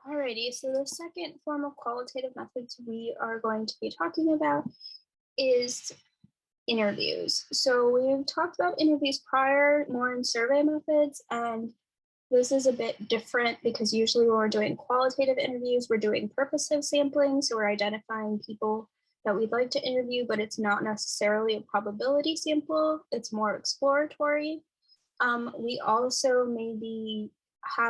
Alrighty, so the second form of qualitative methods we are going to be talking about is interviews. So we've talked about interviews prior, more in survey methods, and this is a bit different because usually when we're doing qualitative interviews, we're doing purposive sampling. So we're identifying people that we'd like to interview, but it's not necessarily a probability sample. It's more exploratory. We also may be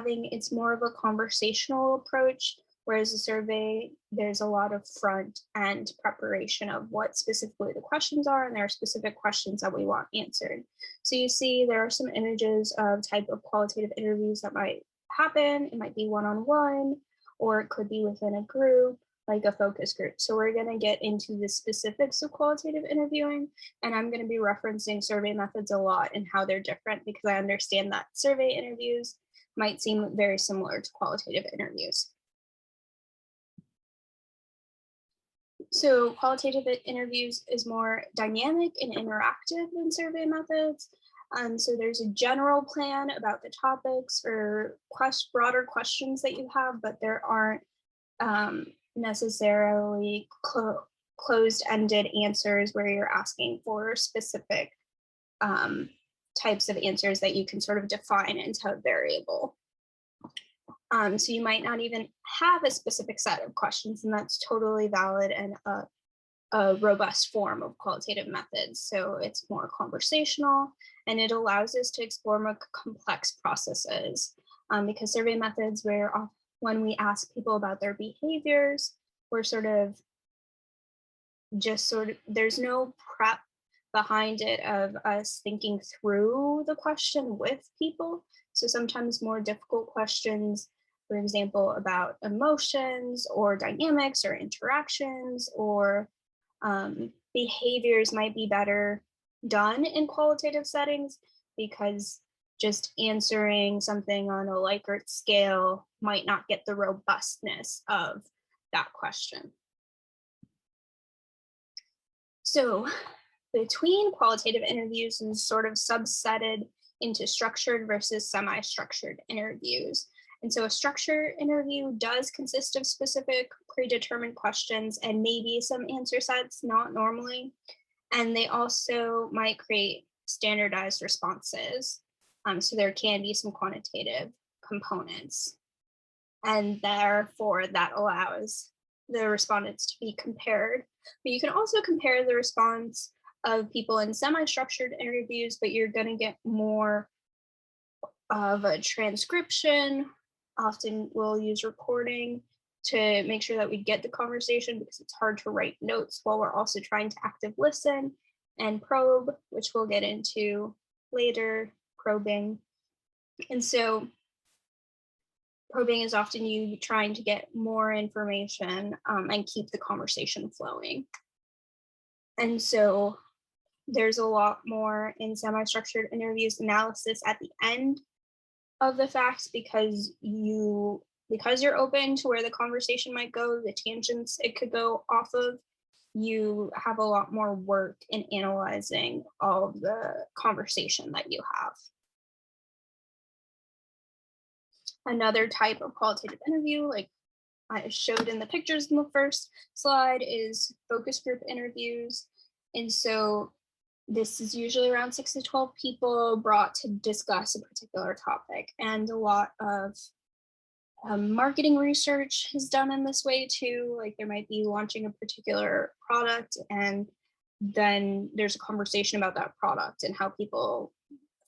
it's more of a conversational approach, whereas a survey, there's a lot of front end preparation of what specifically the questions are, and there are specific questions that we want answered. So you see there are some images of type of qualitative interviews that might happen. It might be one-on-one, or it could be within a group, like a focus group. So we're going to get into the specifics of qualitative interviewing, and I'm going to be referencing survey methods a lot and how they're different because I understand that survey interviews might seem very similar to qualitative interviews. So qualitative interviews is more dynamic and interactive than survey methods. So there's a general plan about the topics or broader questions that you have, but there aren't necessarily closed-ended answers where you're asking for specific types of answers that you can sort of define into a variable. So you might not even have a specific set of questions, and that's totally valid and a robust form of qualitative methods. So it's more conversational, and it allows us to explore more complex processes because survey methods, when we ask people about their behaviors, we're there's no prep behind it of us thinking through the question with people. So sometimes more difficult questions, for example, about emotions or dynamics or interactions or behaviors might be better done in qualitative settings because just answering something on a Likert scale might not get the robustness of that question. So between qualitative interviews is sort of subsetted into structured versus semi-structured interviews. And so a structured interview does consist of specific predetermined questions and maybe some answer sets, not normally. And they also might create standardized responses. So there can be some quantitative components. And therefore that allows the respondents to be compared. But you can also compare the response of people in semi-structured interviews, but you're going to get more of a transcription. Often we'll use recording to make sure that we get the conversation because it's hard to write notes while we're also trying to active listen and probe, which we'll get into later, probing. And so probing is often you trying to get more information and keep the conversation flowing. And so there's a lot more in semi-structured interviews analysis at the end of the facts because you're open to where the conversation might go, the tangents it could go off of, you have a lot more work in analyzing all of the conversation that you have. Another type of qualitative interview, like I showed in the pictures in the first slide, is focus group interviews. And so this is usually around 6 to 12 people brought to discuss a particular topic. And a lot of marketing research is done in this way too. Like there might be launching a particular product and then there's a conversation about that product and how people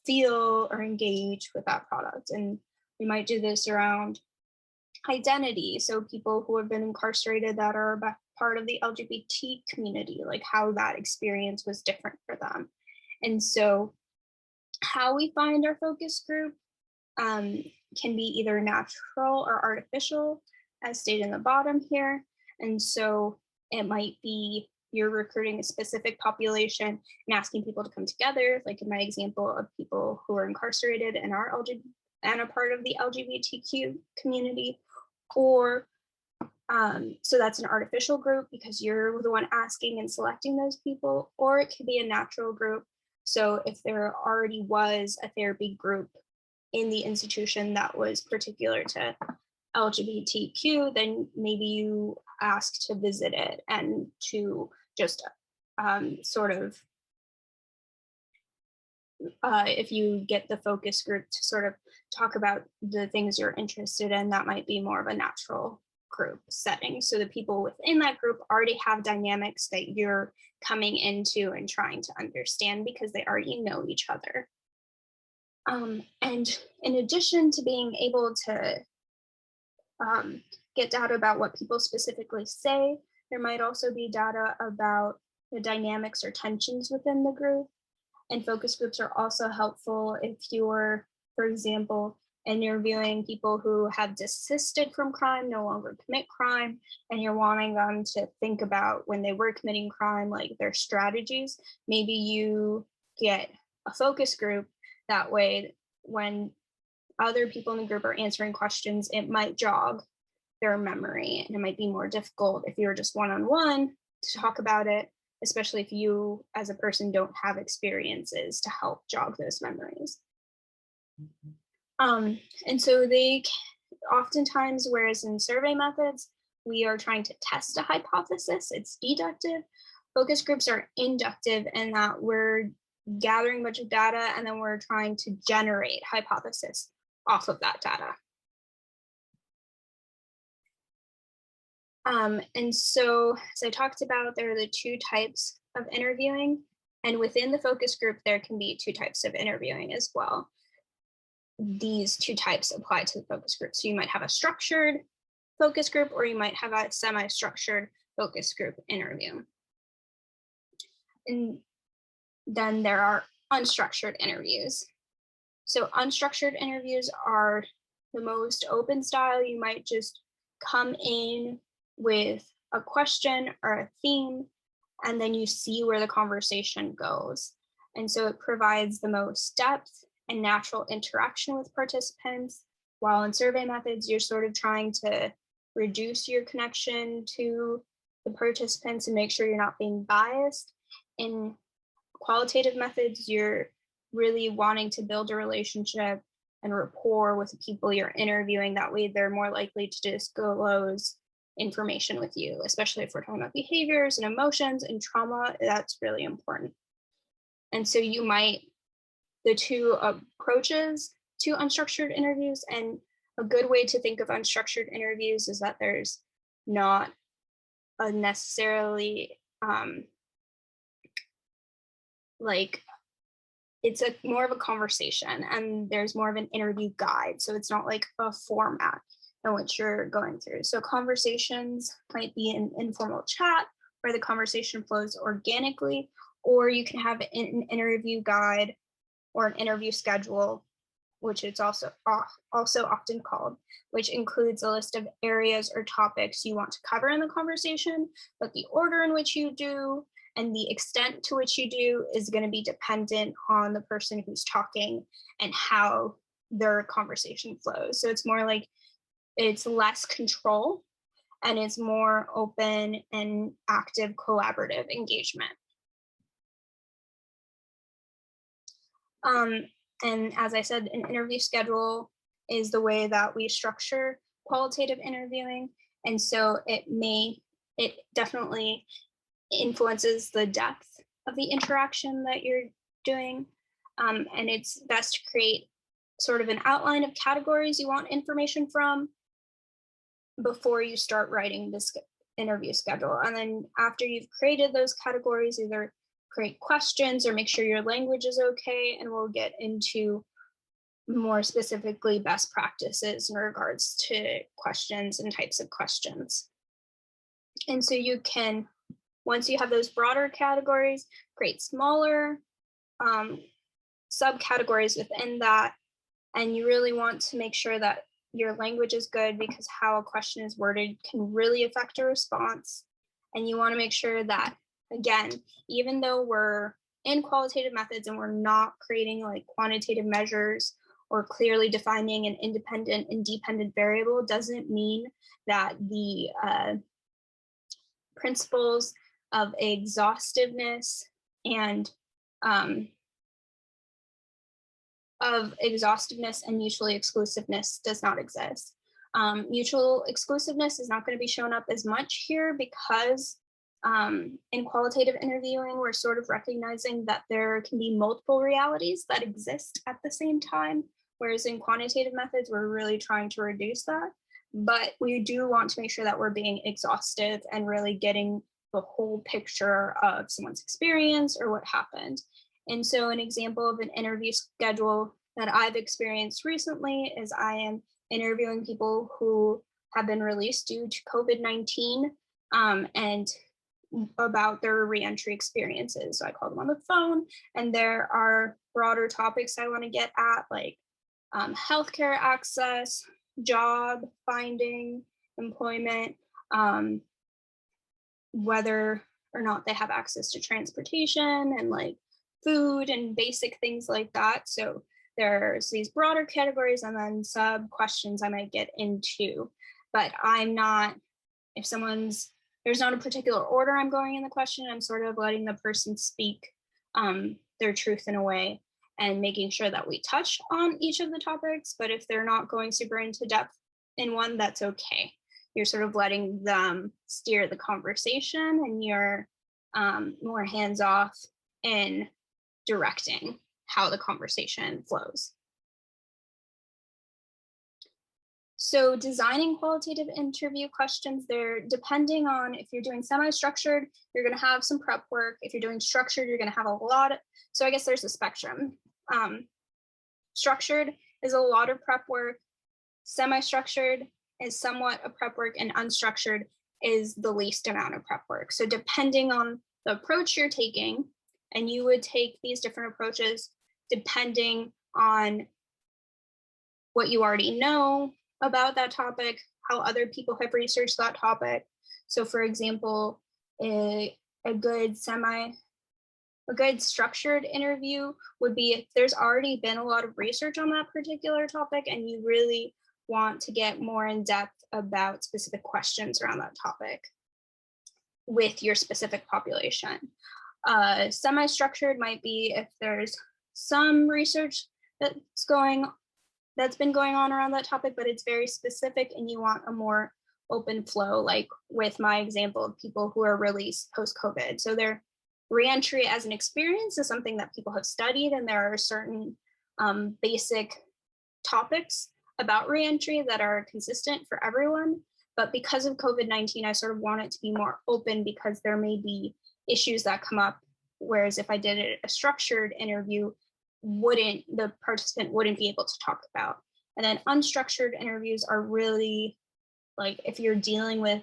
feel or engage with that product. And we might do this around identity. So people who have been incarcerated that are part of the LGBT community, like how that experience was different for them. And so how we find our focus group can be either natural or artificial, as stated in the bottom here. And so it might be you're recruiting a specific population and asking people to come together, like in my example of people who are incarcerated and are a part of the LGBTQ community, or so that's an artificial group because you're the one asking and selecting those people, or it could be a natural group. So if there already was a therapy group in the institution that was particular to LGBTQ, then maybe you ask to visit it and to just sort of, if you get the focus group to sort of talk about the things you're interested in, that might be more of a natural group setting. So the people within that group already have dynamics that you're coming into and trying to understand because they already know each other. And in addition to being able to get data about what people specifically say, there might also be data about the dynamics or tensions within the group. And focus groups are also helpful if you're, for example, interviewing people who have desisted from crime, no longer commit crime, and you're wanting them to think about when they were committing crime, like their strategies. Maybe you get a focus group. That way, when other people in the group are answering questions, it might jog their memory, and it might be more difficult if you're just one-on-one to talk about it, especially if you as a person don't have experiences to help jog those memories. And so they oftentimes, whereas in survey methods, we are trying to test a hypothesis, it's deductive. Focus groups are inductive in that we're gathering a bunch of data and then we're trying to generate hypothesis off of that data. And so, as I talked about, there are the two types of interviewing, and within the focus group, there can be two types of interviewing as well. These two types apply to the focus group. So you might have a structured focus group, or you might have a semi-structured focus group interview. And then there are unstructured interviews. So unstructured interviews are the most open style. You might just come in with a question or a theme, and then you see where the conversation goes. And so it provides the most depth and natural interaction with participants, while in survey methods, you're sort of trying to reduce your connection to the participants and make sure you're not being biased. In qualitative methods, you're really wanting to build a relationship and rapport with the people you're interviewing. That way they're more likely to disclose information with you, especially if we're talking about behaviors and emotions and trauma. That's really important. And so you might, the two approaches to unstructured interviews, and a good way to think of unstructured interviews is that there's not a necessarily like, it's a more of a conversation, and there's more of an interview guide. So it's not like a format in which you're going through. So conversations might be an informal chat where the conversation flows organically, or you can have an interview guide or an interview schedule, which it's also often called, which includes a list of areas or topics you want to cover in the conversation, but the order in which you do and the extent to which you do is going to be dependent on the person who's talking and how their conversation flows. So it's more like, it's less control and it's more open and active collaborative engagement. And as I said, an interview schedule is the way that we structure qualitative interviewing. And so it definitely influences the depth of the interaction that you're doing. And it's best to create sort of an outline of categories you want information from before you start writing this interview schedule. And then after you've created those categories, either create questions or make sure your language is okay. And we'll get into more specifically best practices in regards to questions and types of questions. And so you can, once you have those broader categories, create smaller subcategories within that. And you really want to make sure that your language is good, because how a question is worded can really affect a response. And you want to make sure that, again, even though we're in qualitative methods and we're not creating like quantitative measures or clearly defining an independent and dependent variable, doesn't mean that the principles of exhaustiveness and mutually exclusiveness does not exist. Mutual exclusiveness is not going to be shown up as much here because in qualitative interviewing, we're sort of recognizing that there can be multiple realities that exist at the same time, whereas in quantitative methods, we're really trying to reduce that. But we do want to make sure that we're being exhaustive and really getting the whole picture of someone's experience or what happened. And so an example of an interview schedule that I've experienced recently is I am interviewing people who have been released due to COVID-19 and about their reentry experiences. So I call them on the phone, and there are broader topics I want to get at, like healthcare access, job finding, employment, whether or not they have access to transportation and like food and basic things like that. So there's these broader categories and then sub questions I might get into, but I'm not, if there's not a particular order I'm going in the question, I'm sort of letting the person speak their truth in a way and making sure that we touch on each of the topics. But if they're not going super into depth in one, that's okay. You're sort of letting them steer the conversation and you're more hands-off in directing how the conversation flows. So designing qualitative interview questions, they're depending on if you're doing semi-structured, you're going to have some prep work. If you're doing structured, you're going to have a lot. So I guess there's a spectrum. Structured is a lot of prep work. Semi-structured is somewhat of prep work, and unstructured is the least amount of prep work. So depending on the approach you're taking, and you would take these different approaches depending on what you already know about that topic, how other people have researched that topic. So for example, a good structured interview would be if there's already been a lot of research on that particular topic and you really want to get more in depth about specific questions around that topic with your specific population. Semi-structured might be if there's some research that's been going on around that topic, but it's very specific and you want a more open flow, like with my example of people who are released post-COVID. So their reentry as an experience is something that people have studied, and there are certain basic topics about reentry that are consistent for everyone. But because of COVID-19, I sort of want it to be more open because there may be issues that come up. Whereas if I did a structured interview, the participant wouldn't be able to talk about. And then unstructured interviews are really like if you're dealing with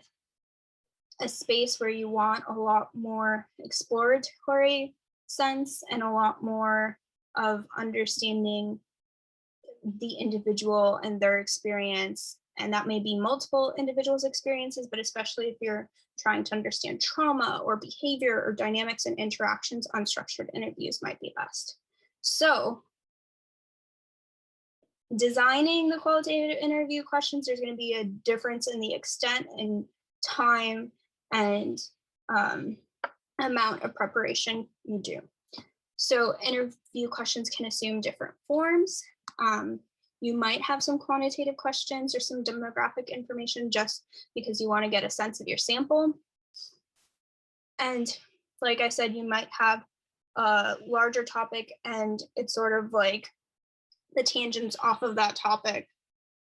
a space where you want a lot more exploratory sense and a lot more of understanding the individual and their experience. And that may be multiple individuals' experiences, but especially if you're trying to understand trauma or behavior or dynamics and interactions, unstructured interviews might be best. So designing the qualitative interview questions, there's going to be a difference in the extent and time and amount of preparation you do. So interview questions can assume different forms. You might have some quantitative questions or some demographic information just because you want to get a sense of your sample. And like I said, you might have a larger topic and it's sort of like the tangents off of that topic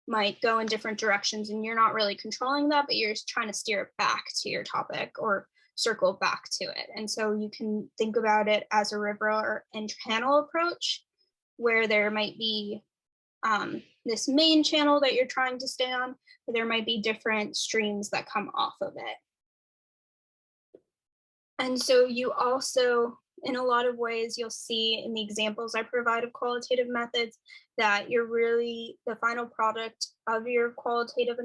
might go in different directions and you're not really controlling that, but you're just trying to steer it back to your topic or circle back to it. And so you can think about it as a river and channel approach where there might be this main channel that you're trying to stay on, but there might be different streams that come off of it. And so you also, in a lot of ways, you'll see in the examples I provide of qualitative methods that the final product of your qualitative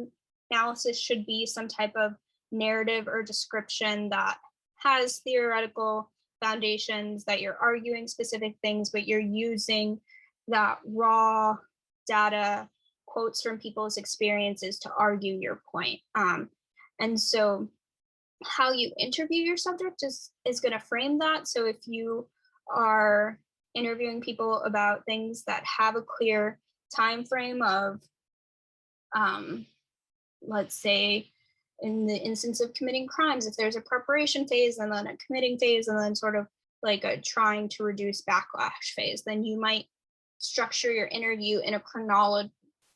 analysis should be some type of narrative or description that has theoretical foundations, that you're arguing specific things, but you're using that raw data, quotes from people's experiences to argue your point. And so how you interview your subject is going to frame that. So if you are interviewing people about things that have a clear time frame of let's say in the instance of committing crimes, if there's a preparation phase and then a committing phase and then sort of like a trying to reduce backlash phase, then you might structure your interview in a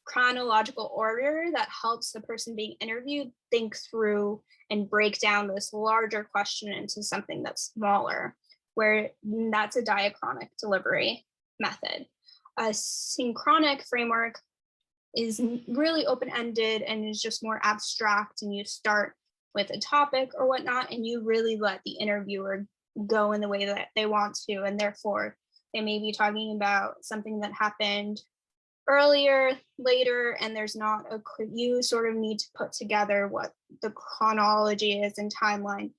chronological order that helps the person being interviewed think through and break down this larger question into something that's smaller, where that's a diachronic delivery method. A synchronic framework is really open-ended and is just more abstract, and you start with a topic or whatnot and you really let the interviewer go in the way that they want to, and therefore they may be talking about something that happened earlier, later, and there's not a you sort of need to put together what the chronology is and timeline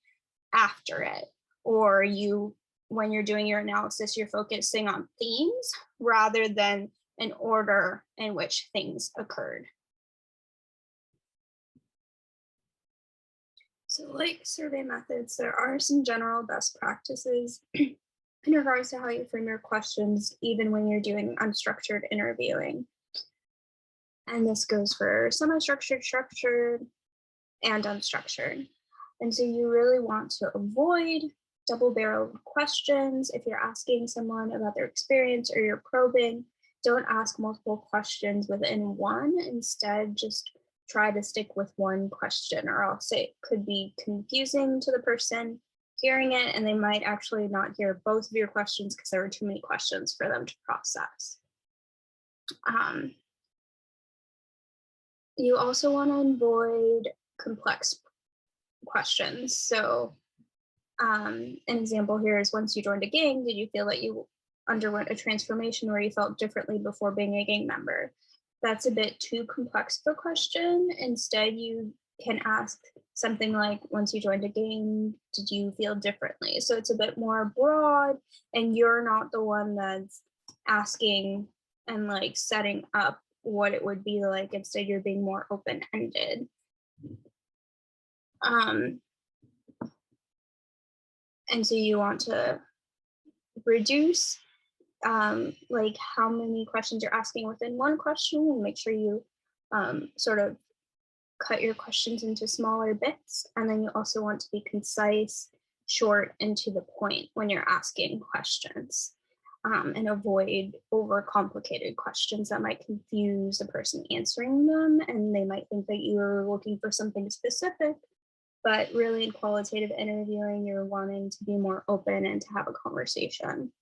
after it, or you, when you're doing your analysis, you're focusing on themes rather than an order in which things occurred. So like survey methods, there are some general best practices in regards to how you frame your questions, even when you're doing unstructured interviewing. And this goes for semi-structured, structured, and unstructured. And so you really want to avoid double-barreled questions. If you're asking someone about their experience or you're probing, don't ask multiple questions within one. Instead, just try to stick with one question, or else it could be confusing to the person hearing it, and they might actually not hear both of your questions because there are too many questions for them to process. You also want to avoid complex questions. So an example here is, once you joined a gang, did you feel that you underwent a transformation where you felt differently before being a gang member? That's a bit too complex of a question. Instead, you can ask something like, once you joined a gang, did you feel differently? So it's a bit more broad, and you're not the one that's asking and like setting up what it would be like. Instead, you're being more open-ended. And so you want to reduce like how many questions you're asking within one question, and make sure you sort of cut your questions into smaller bits. And then you also want to be concise, short, and to the point when you're asking questions, and avoid overcomplicated questions that might confuse the person answering them, and they might think that you're looking for something specific. But really, in qualitative interviewing, you're wanting to be more open and to have a conversation.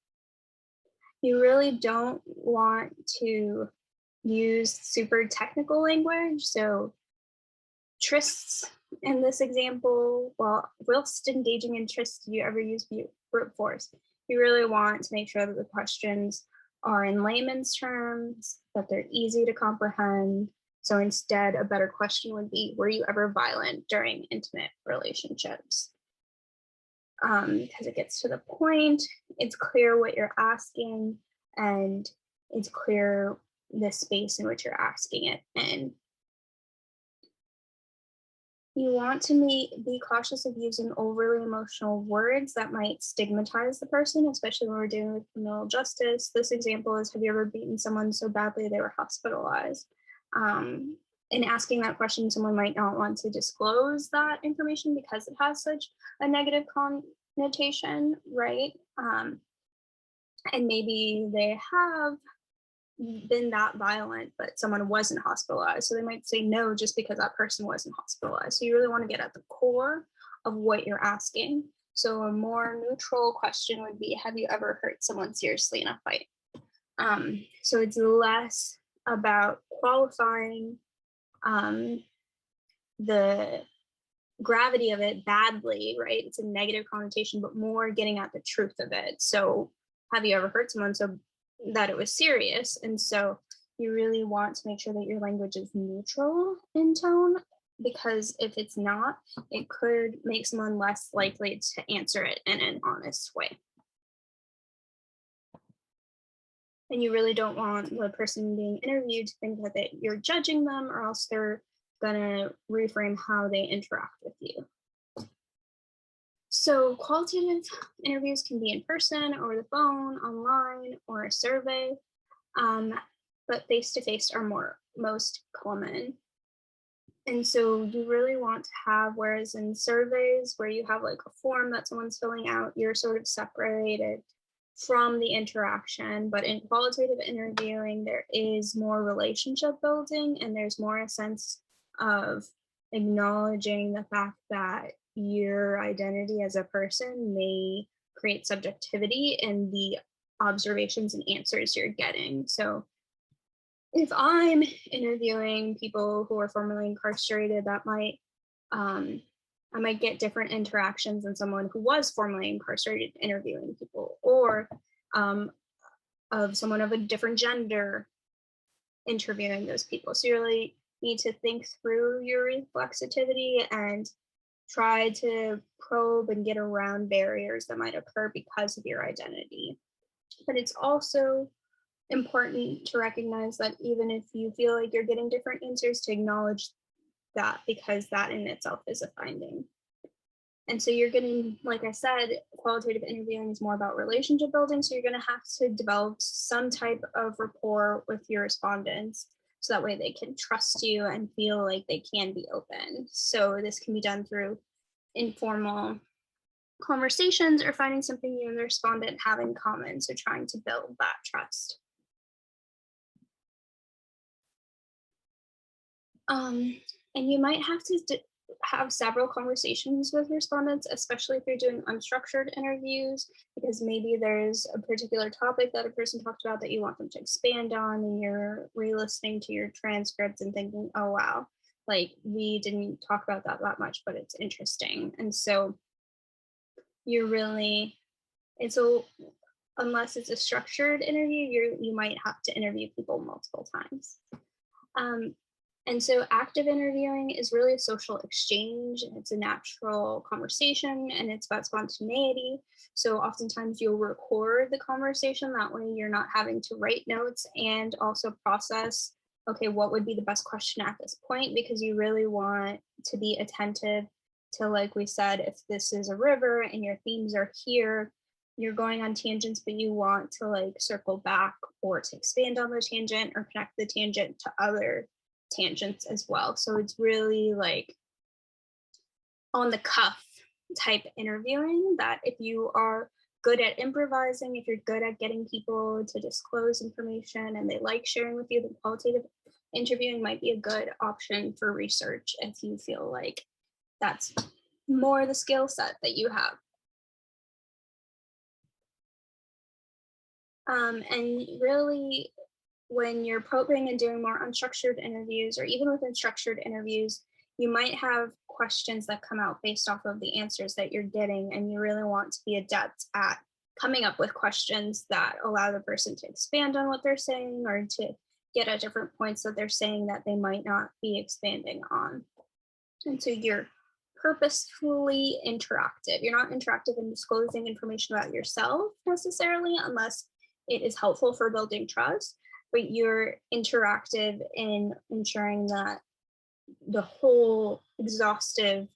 You really don't want to use super technical language. So trysts in this example, well, whilst engaging in trysts, do you ever use brute force? You really want to make sure that the questions are in layman's terms, that they're easy to comprehend. So instead, a better question would be, were you ever violent during intimate relationships? Because it gets to the point, it's clear what you're asking, and it's clear the space in which you're asking it in. You want to be cautious of using overly emotional words that might stigmatize the person, especially when we're dealing with criminal justice. This example is, have you ever beaten someone so badly they were hospitalized? In asking that question, someone might not want to disclose that information because it has such a negative connotation, right? And maybe they have been that violent, but someone wasn't hospitalized. So they might say no just because that person wasn't hospitalized. So you really want to get at the core of what you're asking. So a more neutral question would be, have you ever hurt someone seriously in a fight? So it's less about qualifying the gravity of it badly, right? It's a negative connotation, but more getting at the truth of it. So have you ever hurt someone so that it was serious? And so you really want to make sure that your language is neutral in tone, because if it's not, it could make someone less likely to answer it in an honest way. And you really don't want the person being interviewed to think that you're judging them, or else they're gonna reframe how they interact with you. So qualitative interviews can be in person, over the phone, online, or a survey, but face-to-face are most common. And so you really want to have, whereas in surveys where you have like a form that someone's filling out, you're sort of separated from the interaction. But in qualitative interviewing, there is more relationship building, and there's more a sense of acknowledging the fact that your identity as a person may create subjectivity in the observations and answers you're getting. So if I'm interviewing people who are formerly incarcerated, that might I might get different interactions than someone who was formerly incarcerated interviewing people, or um, of someone of a different gender interviewing those people. So you really need to think through your reflexivity and try to probe and get around barriers that might occur because of your identity. But it's also important to recognize that even if you feel like you're getting different answers, to acknowledge that, because that in itself is a finding. And so you're getting, like I said, qualitative interviewing is more about relationship building. So you're going to have to develop some type of rapport with your respondents, so that way they can trust you and feel like they can be open. So this can be done through informal conversations or finding something you and the respondent have in common. So trying to build that trust. And you might have to have several conversations with respondents, especially if you're doing unstructured interviews, because maybe there's a particular topic that a person talked about that you want them to expand on, and you're re-listening to your transcripts and thinking, oh, wow, like we didn't talk about that much, but it's interesting. And so you're really, and so unless it's a structured interview, you might have to interview people multiple times. And so active interviewing is really a social exchange, and it's a natural conversation, and it's about spontaneity. So oftentimes you'll record the conversation. That way you're not having to write notes and also process, okay, what would be the best question at this point? Because you really want to be attentive to, like we said, if this is a river and your themes are here, you're going on tangents, but you want to like circle back or to expand on the tangent or connect the tangent to other tangents as well. So it's really like on the cuff type interviewing, that if you are good at improvising, if you're good at getting people to disclose information and they like sharing with you, then qualitative interviewing might be a good option for research if you feel like that's more the skill set that you have. And really, when you're probing and doing more unstructured interviews, or even within structured interviews, you might have questions that come out based off of the answers that you're getting, and you really want to be adept at coming up with questions that allow the person to expand on what they're saying, or to get at different points that they're saying that they might not be expanding on. And so you're purposefully interactive. You're not interactive in disclosing information about yourself necessarily, unless it is helpful for building trust, but you're interactive in ensuring that the whole exhaustive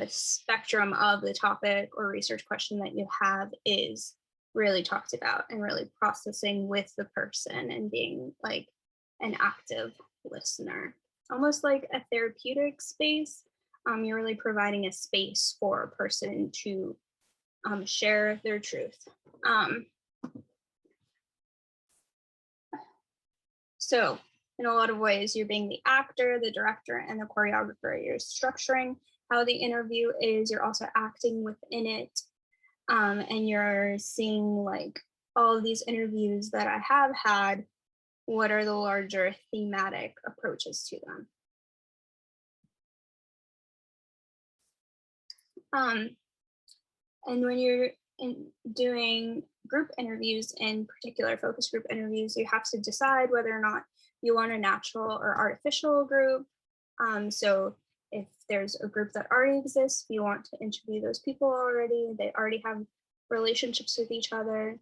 spectrum of the topic or research question that you have is really talked about, and really processing with the person and being like an active listener, almost like a therapeutic space. You're really providing a space for a person to share their truth. So in a lot of ways, you're being the actor, the director, and the choreographer. You're structuring how the interview is. You're also acting within it. And you're seeing like all of these interviews that I have had, what are the larger thematic approaches to them. And when you're doing group interviews, in particular focus group interviews, you have to decide whether or not you want a natural or artificial group. So if there's a group that already exists, you want to interview those people already, they already have relationships with each other.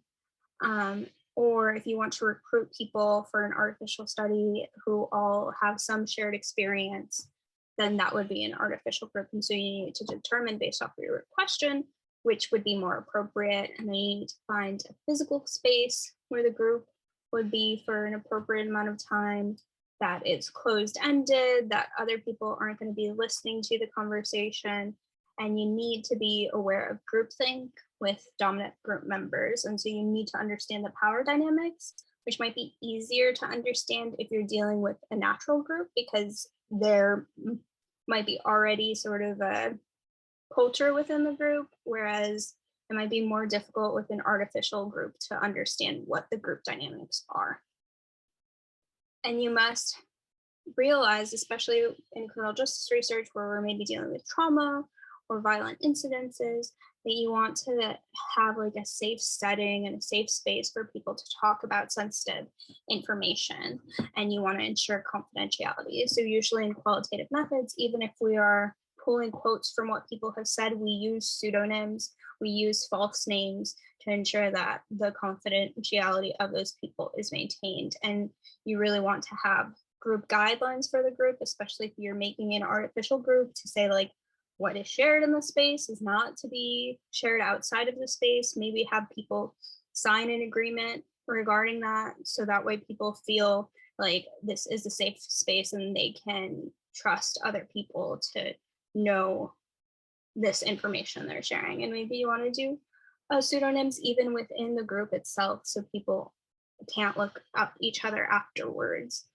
Or if you want to recruit people for an artificial study who all have some shared experience, then that would be an artificial group. And so you need to determine based off of your question which would be more appropriate, and then you need to find a physical space where the group would be for an appropriate amount of time. that is closed-ended, that other people aren't going to be listening to the conversation, and you need to be aware of groupthink with dominant group members. And so you need to understand the power dynamics, which might be easier to understand if you're dealing with a natural group, because there might be already sort of a culture within the group, whereas it might be more difficult with an artificial group to understand what the group dynamics are. And you must realize, especially in criminal justice research, where we're maybe dealing with trauma or violent incidences, that you want to have like a safe setting and a safe space for people to talk about sensitive information, and you want to ensure confidentiality. So usually in qualitative methods, even if we are pulling quotes from what people have said, we use pseudonyms, we use false names to ensure that the confidentiality of those people is maintained. And you really want to have group guidelines for the group, especially if you're making an artificial group, to say like what is shared in the space is not to be shared outside of the space. Maybe have people sign an agreement regarding that, so that way people feel like this is a safe space and they can trust other people to know this information they're sharing. And maybe you want to do pseudonyms even within the group itself, so people can't look up each other afterwards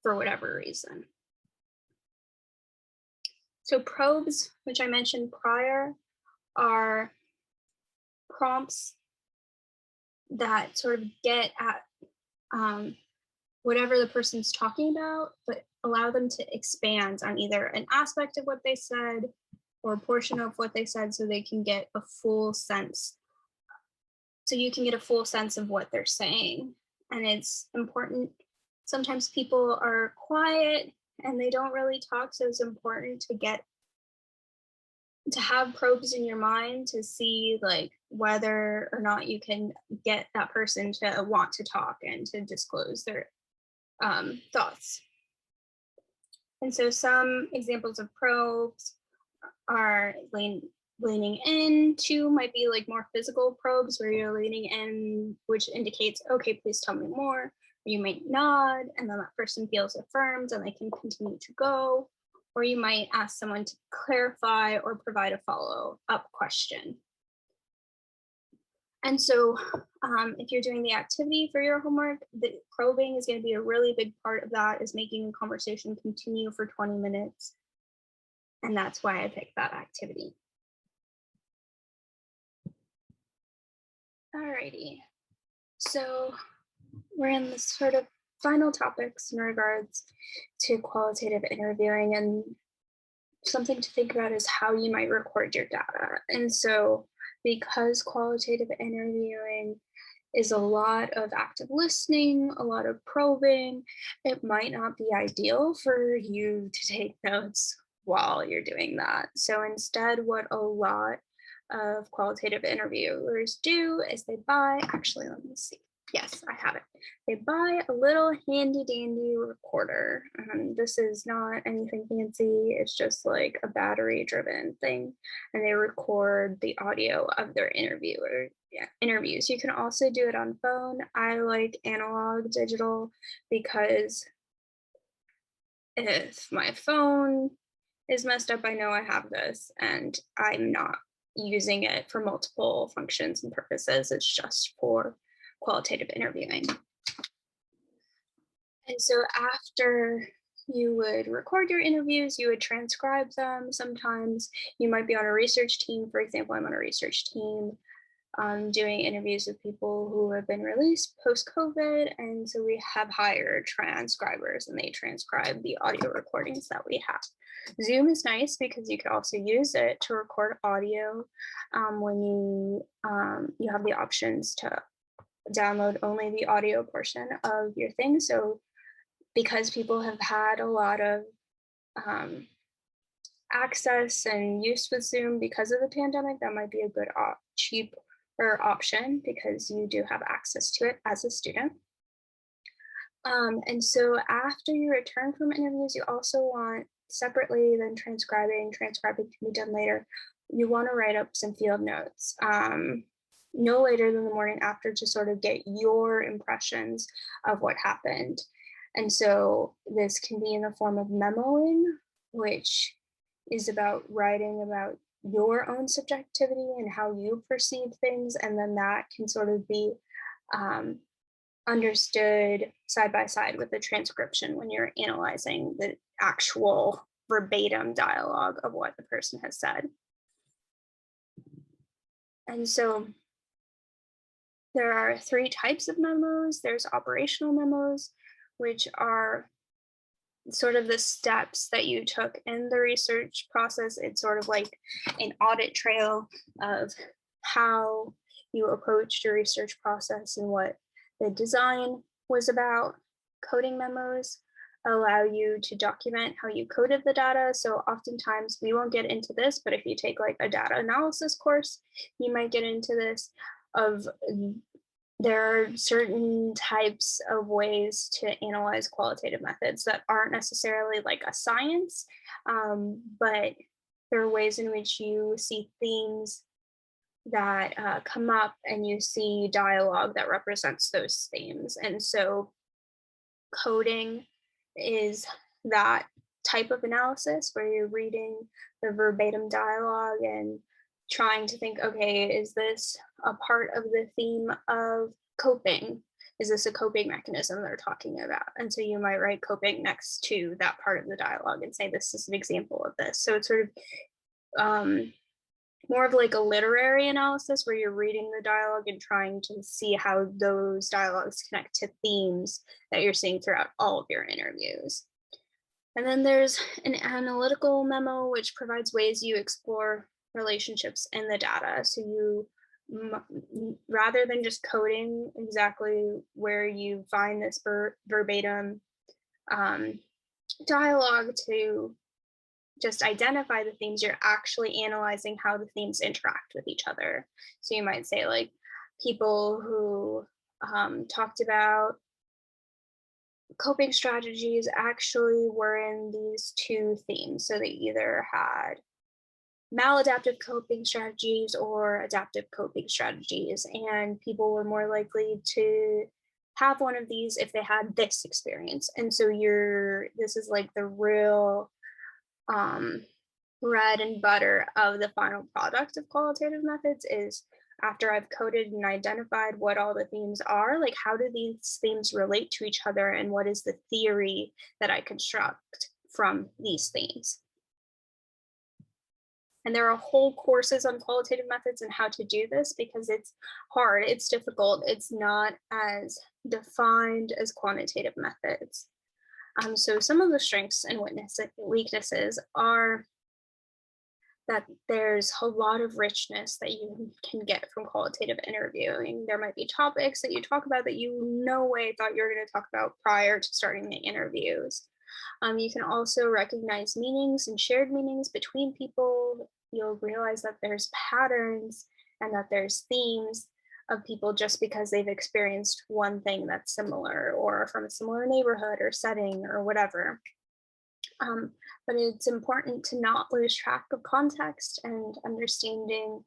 for whatever reason. So probes, which I mentioned prior, are prompts that sort of get at whatever the person's talking about, but allow them to expand on either an aspect of what they said or a portion of what they said, so they can get a full sense. So you can get a full sense of what they're saying. And it's important. Sometimes people are quiet and they don't really talk, so it's important to have probes in your mind to see like whether or not you can get that person to want to talk and to disclose their thoughts. And so some examples of probes are leaning into, might be like more physical probes where you're leaning in, which indicates, okay, please tell me more. You might nod, and then that person feels affirmed and they can continue to go. Or you might ask someone to clarify or provide a follow-up question. And so if you're doing the activity for your homework, the probing is going to be a really big part of that, is making a conversation continue for 20 minutes. And that's why I picked that activity. Alrighty, so we're in the sort of final topics in regards to qualitative interviewing, and something to think about is how you might record your data. And so because qualitative interviewing is a lot of active listening, a lot of probing, it might not be ideal for you to take notes while you're doing that. So instead, what a lot of qualitative interviewers do is they buy, actually, let me see. Yes, I have it. They buy a little handy dandy recorder. This is not anything fancy. It's just like a battery driven thing. And they record the audio of their interviews. You can also do it on phone. I like analog digital because if my phone is messed up, I know I have this and I'm not using it for multiple functions and purposes. It's just for qualitative interviewing. And so after you would record your interviews, you would transcribe them. Sometimes you might be on a research team. For example, I'm on a research team doing interviews with people who have been released post-COVID. And so we have hired transcribers and they transcribe the audio recordings that we have. Zoom is nice because you could also use it to record audio when you have the options to download only the audio portion of your thing. So because people have had a lot of access and use with Zoom because of the pandemic, that might be a good cheaper option because you do have access to it as a student. And so after you return from interviews, you also want separately than transcribing can be done later. You want to write up some field notes. No later than the morning after, to sort of get your impressions of what happened. And so this can be in the form of memoing, which is about writing about your own subjectivity and how you perceive things. And then that can sort of be um, understood side by side with the transcription when you're analyzing the actual verbatim dialogue of what the person has said. And so there are 3 types of memos. There's operational memos, which are sort of the steps that you took in the research process. It's sort of like an audit trail of how you approached your research process and what the design was about. Coding memos allow you to document how you coded the data. So oftentimes we won't get into this, but if you take like a data analysis course, you might get into this of there are certain types of ways to analyze qualitative methods that aren't necessarily like a science, but there are ways in which you see themes that come up and you see dialogue that represents those themes. And so coding is that type of analysis where you're reading the verbatim dialogue and trying to think, okay, is this a part of the theme of coping? Is this a coping mechanism they're talking about? And so you might write coping next to that part of the dialogue and say, this is an example of this. So it's sort of more of like a literary analysis where you're reading the dialogue and trying to see how those dialogues connect to themes that you're seeing throughout all of your interviews. And then there's an analytical memo, which provides ways you explore relationships in the data. So you, rather than just coding exactly where you find this verbatim dialogue to just identify the themes, you're actually analyzing how the themes interact with each other. So you might say like people who talked about coping strategies actually were in these 2 themes. So they either had maladaptive coping strategies or adaptive coping strategies. And people were more likely to have one of these if they had this experience. And so this is like the real bread and butter of the final product of qualitative methods is after I've coded and identified what all the themes are, like how do these themes relate to each other and what is the theory that I construct from these themes? And there are whole courses on qualitative methods and how to do this because it's hard, it's difficult, it's not as defined as quantitative methods. So some of the strengths and weaknesses are that there's a lot of richness that you can get from qualitative interviewing. There might be topics that you talk about that you no way thought you were going to talk about prior to starting the interviews. You can also recognize meanings and shared meanings between people. You'll realize that there's patterns and that there's themes of people just because they've experienced one thing that's similar or from a similar neighborhood or setting or whatever. But it's important to not lose track of context and understanding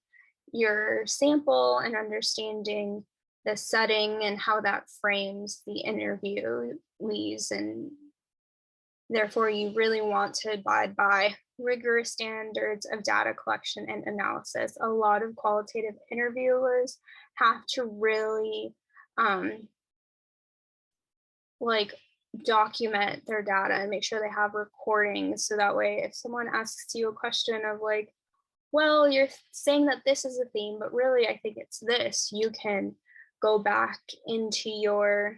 your sample and understanding the setting and how that frames the interviewees. And therefore, you really want to abide by rigorous standards of data collection and analysis. A lot of qualitative interviewers have to really document their data and make sure they have recordings. So that way, if someone asks you a question of like, well, you're saying that this is a theme, but really I think it's this, you can go back into your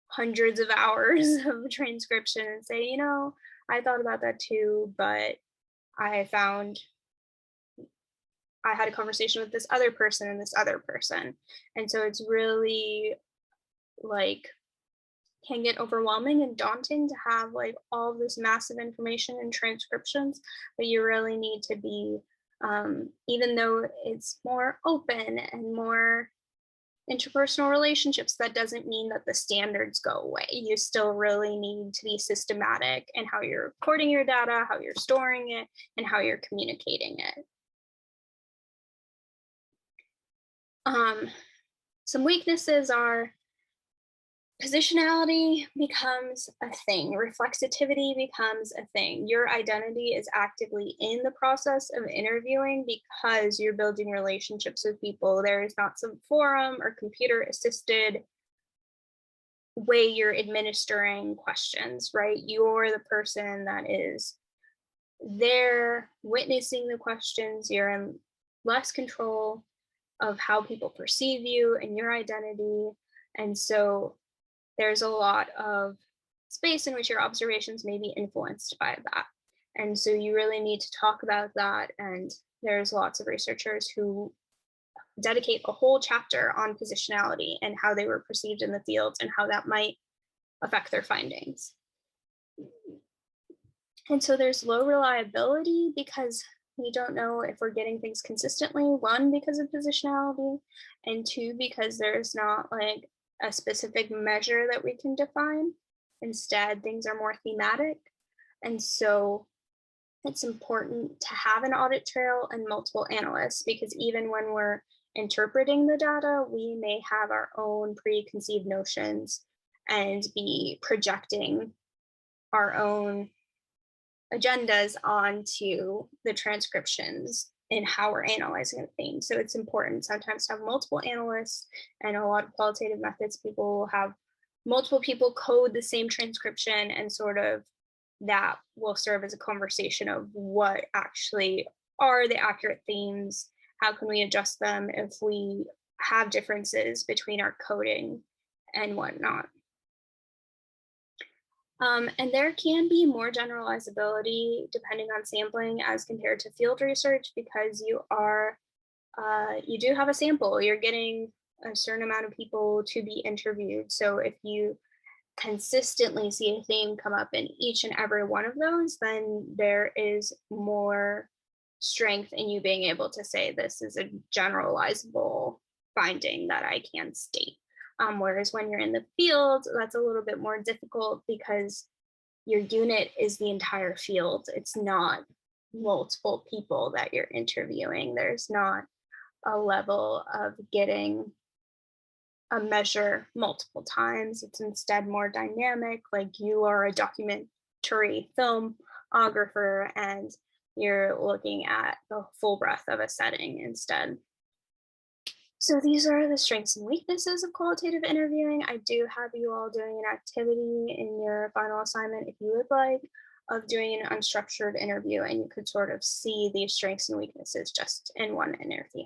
hundreds of hours of transcription and say, you know, I thought about that too, but I found I had a conversation with this other person and this other person. And so it's really like can get overwhelming and daunting to have like all of this massive information and transcriptions, but you really need to be, even though it's more open and more interpersonal relationships, that doesn't mean that the standards go away. You still really need to be systematic in how you're recording your data, how you're storing it, and how you're communicating it. Some weaknesses are Positionality becomes a thing, reflexivity becomes a thing. Your identity is actively in the process of interviewing because you're building relationships with people. There is not some forum or computer assisted way you're administering questions, right? You're the person that is there witnessing the questions. You're in less control of how people perceive you and your identity. And so there's a lot of space in which your observations may be influenced by that. And so you really need to talk about that. And there's lots of researchers who dedicate a whole chapter on positionality and how they were perceived in the field and how that might affect their findings. And so there's low reliability because we don't know if we're getting things consistently, one, because of positionality, and two, because there's not like a specific measure that we can define. Instead, things are more thematic. And so it's important to have an audit trail and multiple analysts because even when we're interpreting the data, we may have our own preconceived notions and be projecting our own agendas onto the transcriptions and how we're analyzing the thing. So it's important sometimes to have multiple analysts, and a lot of qualitative methods, people will have multiple people code the same transcription, and sort of that will serve as a conversation of what actually are the accurate themes, how can we adjust them if we have differences between our coding and whatnot. And there can be more generalizability depending on sampling as compared to field research because you do have a sample, you're getting a certain amount of people to be interviewed. So if you consistently see a theme come up in each and every one of those, then there is more strength in you being able to say this is a generalizable finding that I can state. Whereas when you're in the field, that's a little bit more difficult because your unit is the entire field. It's not multiple people that you're interviewing. There's not a level of getting a measure multiple times. It's instead more dynamic, like you are a documentary filmographer and you're looking at the full breadth of a setting instead. So these are the strengths and weaknesses of qualitative interviewing. I do have you all doing an activity in your final assignment, if you would like, of doing an unstructured interview, and you could sort of see these strengths and weaknesses just in one interview.